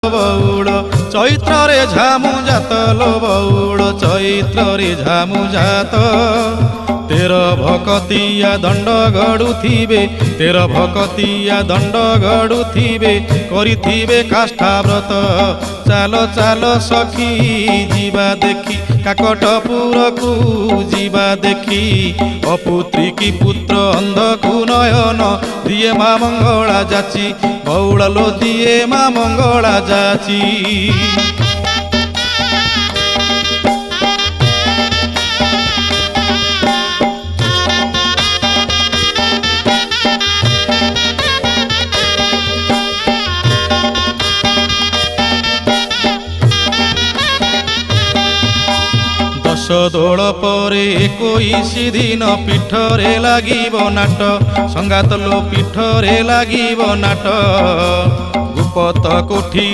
बौड़ चैत्रे झामु जात लो बौड़ चैत्रे झामु जात तेर भकतिया दंड गड़ुथिबे तेर भकतिया दंड गड़ुथिबे करिथिबे काष्ठाव्रत चाल चाल सखी जीवा देखी काकटपुर को जीवा देखी अपुत्री की पुत्र अंधकु नयन दिए माँ मंगला जाची बौड़लो दिए माँ मंगला जाची। दोल परे 21 दिन पीठरे लागिब नाट संगात लो पीठरे लागिब नाट गुपत कोठी।